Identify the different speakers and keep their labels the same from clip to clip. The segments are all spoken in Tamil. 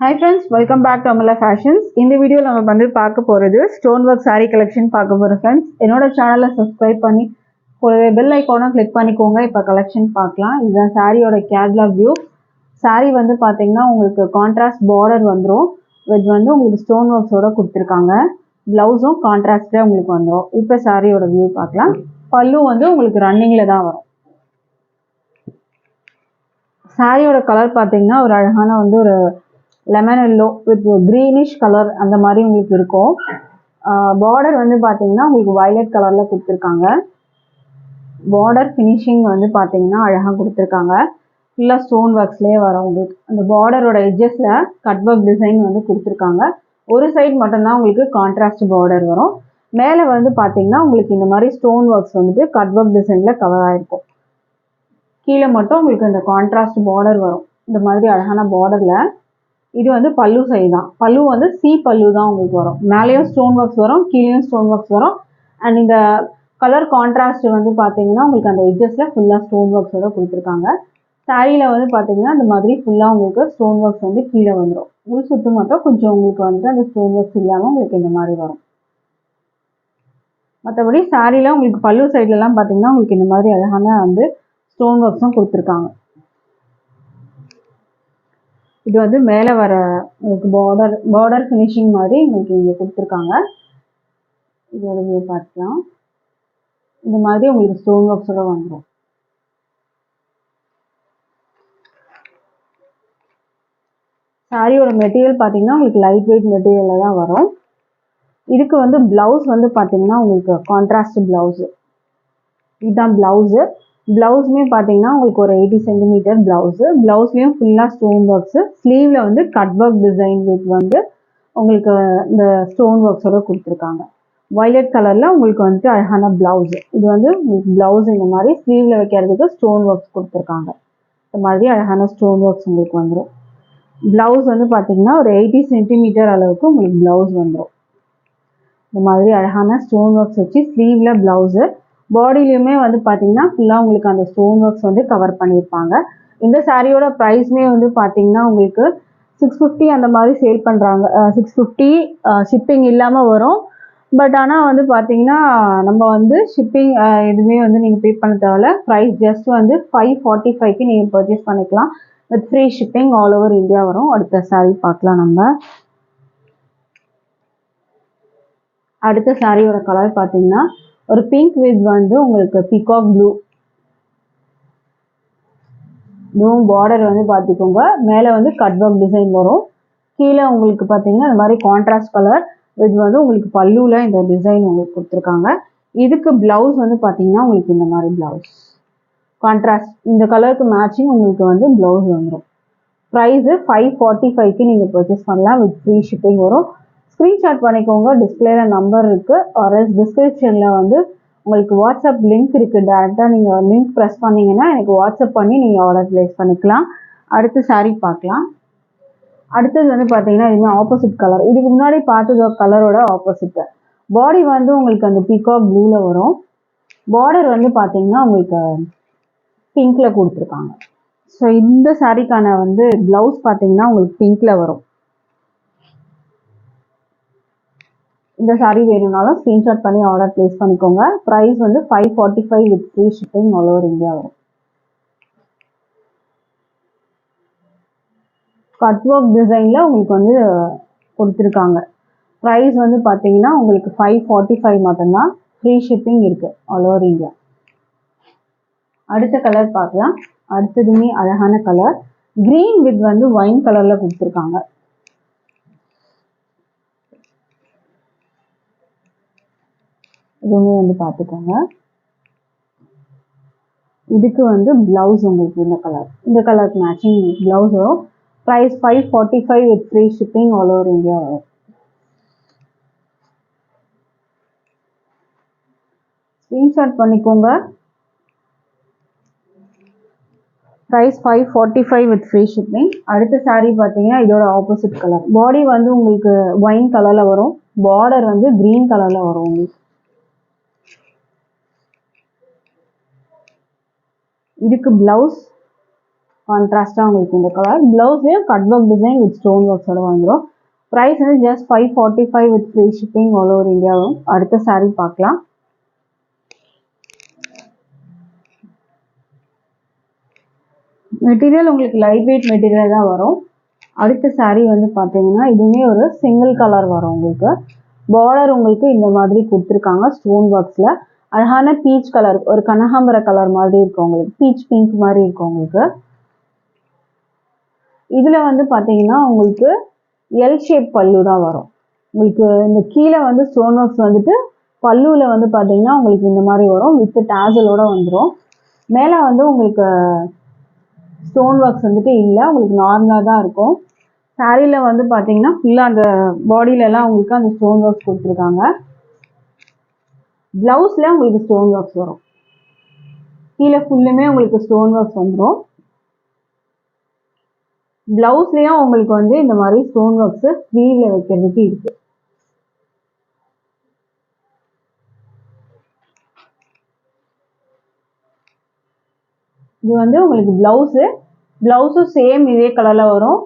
Speaker 1: Hi friends, welcome back to Amala Fashions. இந்த வீடியோல நம்ம வந்து பார்க்க போறது ஸ்டோன் ஒர்க் saree collection பார்க்க போறோம் friends. என்னோட சேனலை subscribe பண்ணி கூடவே bell icon-ஐ click பண்ணிக்கோங்க. இப்போ collection பார்க்கலாம். இதுதான் சாரியோட catalog view. saree வந்து பாத்தீங்கன்னா உங்களுக்கு contrast border வந்துரும். இது வந்து உங்களுக்கு ஸ்டோன் ஒர்க்ஸோட கொடுத்திருக்காங்க. பிளவுஸும் கான்ட்ராஸ்ட்ல உங்களுக்கு வந்துரும். இப்போ சாரியோட view பார்க்கலாம். பல்லு வந்து உங்களுக்கு ரன்னிங்ல தான் வரும். சாரியோட கலர் பாத்தீங்கன்னா ஒரு அழகான வந்து ஒரு lemon yellow with greenish colour அந்த மாதிரி உங்களுக்கு இருக்கும். பார்டர் வந்து பார்த்தீங்கன்னா உங்களுக்கு வயலட் கலரில் கொடுத்துருக்காங்க. பார்டர் ஃபினிஷிங் வந்து பார்த்தீங்கன்னா அழகாக கொடுத்துருக்காங்க. ஃபுல்லாக ஸ்டோன் ஒர்க்ஸ்லேயே வரும் உங்களுக்கு. அந்த பார்டரோட எட்ஜஸில் கட் ஒர்க் டிசைன் வந்து கொடுத்துருக்காங்க. ஒரு சைடு மட்டும்தான் உங்களுக்கு கான்ட்ராஸ்ட் பார்டர் வரும். மேலே வந்து பார்த்தீங்கன்னா உங்களுக்கு இந்த மாதிரி ஸ்டோன் ஒர்க்ஸ் வந்துட்டு கட் ஒர்க் டிசைனில் கவர் ஆகிருக்கும். கீழே மட்டும் உங்களுக்கு இந்த கான்ட்ராஸ்ட் பார்டர் வரும். இந்த மாதிரி அழகான பார்டரில் இது வந்து பல்லு சைடு தான். பல்லு வந்து சி பல்லு தான் உங்களுக்கு வரும். மேலேயும் ஸ்டோன் ஒர்க்ஸ் வரும், கீழேயும் ஸ்டோன் ஒர்க்ஸ் வரும். அண்ட் இந்த கலர் கான்ட்ராஸ்ட் வந்து பார்த்தீங்கன்னா உங்களுக்கு அந்த எட்ஜஸில் ஃபுல்லாக ஸ்டோன் ஒர்க்ஸோட கொடுத்துருக்காங்க. சாரியில் வந்து பார்த்தீங்கன்னா இந்த மாதிரி ஃபுல்லாக உங்களுக்கு ஸ்டோன் ஒர்க்ஸ் வந்து கீழே வந்துடும். உள் சுத்து மட்டும் கொஞ்சம் உங்களுக்கு வந்துட்டு அந்த ஸ்டோன் ஒர்க்ஸ் இல்லாமல் உங்களுக்கு இந்த மாதிரி வரும். மற்றபடி சாரியில் உங்களுக்கு பல்லு சைட்லலாம் பார்த்தீங்கன்னா உங்களுக்கு இந்த மாதிரி அழகான வந்து ஸ்டோன் ஒர்க்ஸும் கொடுத்துருக்காங்க. இது வந்து மேலே வர உங்களுக்கு பார்டர் ஃபினிஷிங் மாதிரி உங்களுக்கு இங்கே கொடுத்துருக்காங்க. இதோட வியூ பார்க்கலாம். இந்த மாதிரி உங்களுக்கு ஸ்டோன் ஒர்க்ஸோட வந்துடும். சாரியோட மெட்டீரியல் பார்த்தீங்கன்னா உங்களுக்கு லைட் வெயிட் மெட்டீரியலில் தான் வரும். இதுக்கு வந்து பிளவுஸ் வந்து பார்த்தீங்கன்னா உங்களுக்கு கான்ட்ராஸ்ட் பிளவுஸு. இதுதான் பிளவுஸு. பிளவுஸுமே பார்த்தீங்கன்னா உங்களுக்கு ஒரு 80 சென்டிமீட்டர் பிளவுஸு. பிளவுஸ்லேயும் ஃபுல்லாக ஸ்டோன் ஒர்க்ஸு. ஸ்லீவில் வந்து கட் ஒர்க் டிசைன் வித் வந்து உங்களுக்கு இந்த ஸ்டோன் ஒர்க்ஸோட கொடுத்துருக்காங்க. வயலட் கலரில் உங்களுக்கு வந்துட்டு அழகான பிளவுஸு. இது வந்து உங்களுக்கு பிளவுஸ் இந்த மாதிரி ஸ்லீவில் வைக்கிறதுக்கு ஸ்டோன் ஒர்க்ஸ் கொடுத்துருக்காங்க. இந்த மாதிரி அழகான ஸ்டோன் ஒர்க்ஸ் உங்களுக்கு வந்துடும். பிளவுஸ் வந்து பார்த்தீங்கன்னா ஒரு 80 சென்டிமீட்டர் அளவுக்கு உங்களுக்கு பிளவுஸ் வந்துடும். இந்த மாதிரி அழகான ஸ்டோன் ஒர்க்ஸ் வச்சு ஸ்லீவில் பிளவுஸு. பாடியிலையுமே வந்து பார்த்தீங்கன்னா ஃபுல்லாக உங்களுக்கு அந்த ஸ்டோன் ஒர்க்ஸ் வந்து கவர் பண்ணியிருப்பாங்க. இந்த சாரியோட ப்ரைஸ்மே வந்து பார்த்தீங்கன்னா உங்களுக்கு 650 அந்த மாதிரி சேல் பண்ணுறாங்க. 650 ஷிப்பிங் இல்லாமல் வரும். பட் ஆனால் வந்து பார்த்தீங்கன்னா நம்ம வந்து ஷிப்பிங் எதுவுமே வந்து நீங்கள் பே பண்ண தேவையில்ல. ப்ரைஸ் ஜஸ்ட் வந்து 545க்கு நீங்கள் பர்ச்சேஸ் பண்ணிக்கலாம். With free shipping all over India வரும். அடுத்த சாரி பார்க்கலாம் நம்ம. அடுத்த சாரியோட கலர் பார்த்தீங்கன்னா ஒரு பிங்க் வித் வந்து உங்களுக்கு பீகாக் ப்ளூ. பார்டர் வந்து பார்த்துக்கோங்க. மேலே வந்து கட் ஒர்க் டிசைன் வரும். கீழே உங்களுக்கு பார்த்தீங்கன்னா இந்த மாதிரி கான்ட்ராஸ்ட் கலர் வித் வந்து உங்களுக்கு பல்லுவில் இந்த டிசைன் உங்களுக்கு கொடுத்துருக்காங்க. இதுக்கு பிளவுஸ் வந்து பார்த்தீங்கன்னா உங்களுக்கு இந்த மாதிரி பிளவுஸ் கான்ட்ராஸ்ட் இந்த கலருக்கு மேட்சிங் உங்களுக்கு வந்து பிளவுஸ் வந்துடும். ப்ரைஸு 545க்கு நீங்கள் பர்ச்சேஸ் பண்ணலாம். வித் ஃப்ரீ ஷிப்பிங் வரும். ஸ்க்ரீன்ஷாட் பண்ணிக்கோங்க. டிஸ்பிளேல நம்பர் இருக்குது. ஆர்எஸ் டிஸ்கிரிப்ஷனில் வந்து உங்களுக்கு வாட்ஸ்அப் லிங்க் இருக்குது. டேரெக்டாக நீங்கள் லிங்க் ப்ரெஸ் பண்ணிங்கன்னா எனக்கு வாட்ஸ்அப் பண்ணி நீங்கள் ஆர்டர் ப்ளேஸ் பண்ணிக்கலாம். அடுத்த சாரீ பார்க்கலாம். அடுத்தது வந்து பார்த்தீங்கன்னா இதுவுமே ஆப்போசிட் கலர். இதுக்கு முன்னாடி பார்த்தது கலரோட ஆப்போசிட்டு. பாடி வந்து உங்களுக்கு அந்த பீகாக் ப்ளூவில் வரும். பார்டர் வந்து பார்த்தீங்கன்னா உங்களுக்கு பிங்க்கில் கொடுத்துருக்காங்க. ஸோ இந்த சாரீக்கான வந்து ப்ளவுஸ் பார்த்தீங்கன்னா உங்களுக்கு பிங்க்கில் வரும். இந்த சாரீ வேணும்னாலும் ஸ்க்ரீன்ஷாட் பண்ணி ஆர்டர் ப்ளேஸ் பண்ணிக்கோங்க. ப்ரைஸ் வந்து 545 with free shipping all over India வரும். கட் ஒர்க் டிசைனில் உங்களுக்கு வந்து கொடுத்துருக்காங்க. ப்ரைஸ் வந்து பார்த்தீங்கன்னா உங்களுக்கு 545 மட்டும்தான். ஃப்ரீ ஷிப்பிங் இருக்குது ஆல் ஓவர் இந்தியா. அடுத்த கலர் பார்க்கலாம். அடுத்ததுமே அழகான கலர் க்ரீன் வித் வந்து ஒயின் கலரில் கொடுத்துருக்காங்க. இதுவுமே வந்து பார்த்துக்கோங்க. இதுக்கு வந்து பிளவுஸ் உங்களுக்கு இந்த கலருக்கு மேட்சிங் பிளவுஸ் வரும். Price 545 with free shipping all over India வரும். ஸ்க்ரீன்ஷாட் பண்ணிக்கோங்க. Price 545 with free shipping. அடுத்த சாரீ பார்த்தீங்கன்னா இதோட ஆப்போசிட் கலர். பாடி வந்து உங்களுக்கு ஒயின் கலரில் வரும். பார்டர் வந்து க்ரீன் கலரில் வரும் உங்களுக்கு. இதுக்கு பிளவுஸ் கான்ட்ராஸ்டாக உங்களுக்கு இந்த கலர். ப்ளவுஸ்லேயும் cut work design with stone ஒர்க்ஸோட வந்துடும். ப்ரைஸ் வந்து just 545 with free shipping all over இந்தியாவும். அடுத்த சாரீ பார்க்கலாம். மெட்டீரியல் உங்களுக்கு லைட் வெயிட் மெட்டீரியல் தான் வரும். அடுத்த சாரீ வந்து பார்த்தீங்கன்னா இதுவுமே ஒரு சிங்கிள் கலர் வரும். உங்களுக்கு பார்டர் உங்களுக்கு இந்த மாதிரி கொடுத்துருக்காங்க ஸ்டோன் ஒர்க்ஸில். அழகான பீச் கலர், ஒரு கனகாம்பர கலர் மாதிரி இருக்கும் உங்களுக்கு, பீச் பிங்க் மாதிரி இருக்கும் உங்களுக்கு. இதில் வந்து பார்த்தீங்கன்னா உங்களுக்கு எல் ஷேப் பல்லு தான் வரும். உங்களுக்கு இந்த கீழே வந்து ஸ்டோன் ஒர்க்ஸ் வந்துட்டு பல்லுவில் வந்து பார்த்தீங்கன்னா உங்களுக்கு இந்த மாதிரி வரும், வித் டேசலோட வந்துடும். மேலே வந்து உங்களுக்கு ஸ்டோன் ஒர்க்ஸ் வந்துட்டு இல்லை, உங்களுக்கு நார்மலாக தான் இருக்கும். சாரியில் வந்து பார்த்தீங்கன்னா ஃபுல்லாக அந்த பாடியிலலாம் உங்களுக்கு அந்த ஸ்டோன் ஒர்க்ஸ் கொடுத்துருக்காங்க. ப்ளவுஸில் உங்களுக்கு ஸ்டோன் ஒர்க்ஸ் வரும். கீழே ஃபுல்லுமே உங்களுக்கு ஸ்டோன் ஒர்க்ஸ் வந்துடும். ப்ளவுஸ்லேயும் உங்களுக்கு வந்து இந்த மாதிரி ஸ்டோன் ஒர்க்ஸு ஸ்லீவில் வைக்கிறதுக்கு இருக்கு. இது வந்து உங்களுக்கு ப்ளவுஸும் சேம் இதே கலரில் வரும்.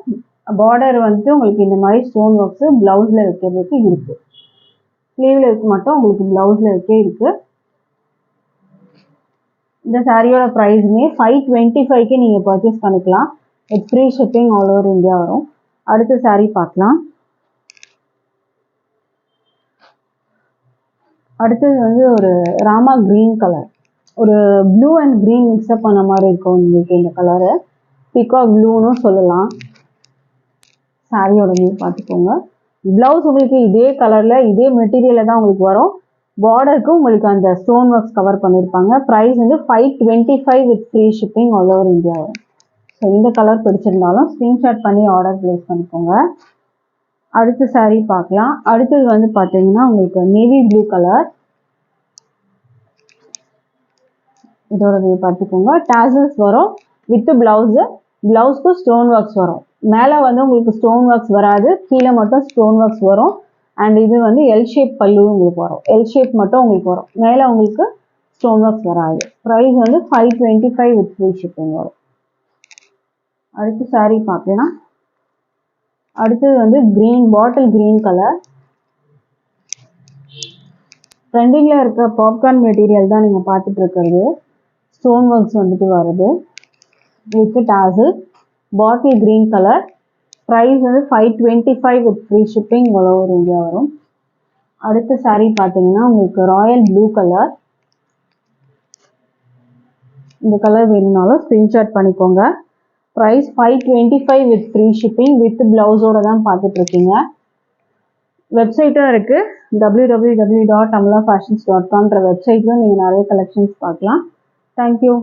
Speaker 1: பார்டர் வந்துட்டு உங்களுக்கு இந்த மாதிரி ஸ்டோன் ஒர்க்ஸு ப்ளவுஸில் வைக்கிறதுக்கு இருக்கு. ஸ்லீவில் வைக்க மட்டும் உங்களுக்கு ப்ளவுஸில் வைக்க இருக்கு. இந்த சாரியோட ப்ரைஸுமே 525க்கு நீங்கள் பர்ச்சேஸ் பண்ணிக்கலாம். With free shipping all over India வரும். அடுத்த சாரீ பார்க்கலாம். அடுத்தது வந்து ஒரு ராமா கிரீன் கலர், ஒரு ப்ளூ அண்ட் கிரீன் மிக்ஸ்அப் பண்ண மாதிரி இருக்கும் உங்களுக்கு இந்த கலரு. பிகாக் ப்ளூன்னு சொல்லலாம். சாரியோட வியூ பார்த்துக்கோங்க. ப்ளவுஸ் உங்களுக்கு இதே கலரில் இதே மெட்டீரியலில் தான் உங்களுக்கு வரும். பார்டருக்கு உங்களுக்கு அந்த ஸ்டோன் ஒர்க்ஸ் கவர் பண்ணியிருப்பாங்க. ப்ரைஸ் வந்து 525 with free shipping all over India வரும். ஸோ இந்த கலர் பிடிச்சிருந்தாலும் ஸ்க்ரீன்ஷாட் பண்ணி ஆர்டர் ப்ளேஸ் பண்ணிக்கோங்க. அடுத்த சாரீ பார்க்கலாம். அடுத்தது வந்து பார்த்தீங்கன்னா உங்களுக்கு நேவி ப்ளூ கலர். இதோட வியூ பார்த்துக்கோங்க. டேசல்ஸ் வரும் வித் ப்ளவுஸ்க்கு ஸ்டோன் ஒர்க்ஸ் வரும். மேலே வந்து உங்களுக்கு ஸ்டோன் ஒர்க்ஸ் வராது, கீழே மட்டும் ஸ்டோன் ஒர்க்ஸ் வரும். அண்ட் இது வந்து எல் ஷேப் பல்லு உங்களுக்கு வரும். எல் ஷேப் மட்டும் உங்களுக்கு வரும், மேலே உங்களுக்கு ஸ்டோன் ஒர்க்ஸ் வராது. ப்ரைஸ் வந்து 525 வித் ஃப்ரீ ஷிப்பிங் வரும். அடுத்த சாரீ பார்க்கலாம். அடுத்தது வந்து கிரீன், பாட்டில் கிரீன் கலர். ட்ரெண்டிங்கில் இருக்க பாப்கார்ன் மெட்டீரியல் தான் நீங்கள் பார்த்துட்டு இருக்கிறது. ஸ்டோன் ஒர்க்ஸ் வந்துட்டு வருது with tassel. Bottle green colour. Price வந்து 525 with free shipping all over India வரும். அடுத்த சாரீ பார்த்தீங்கன்னா உங்களுக்கு ராயல் ப்ளூ கலர். இந்த கலர் வேணும்னாலும் ஸ்க்ரீன்ஷாட் பண்ணிக்கோங்க. Price 525 with free shipping with ப்ளவுஸோட தான் பார்த்துட்டு இருக்கீங்க. வெப்சைட்டும் இருக்குது, www.amalafashions.com வெப்சைட்லையும் நீங்கள் நிறைய கலெக்ஷன்ஸ் பார்க்கலாம். தேங்க்யூ.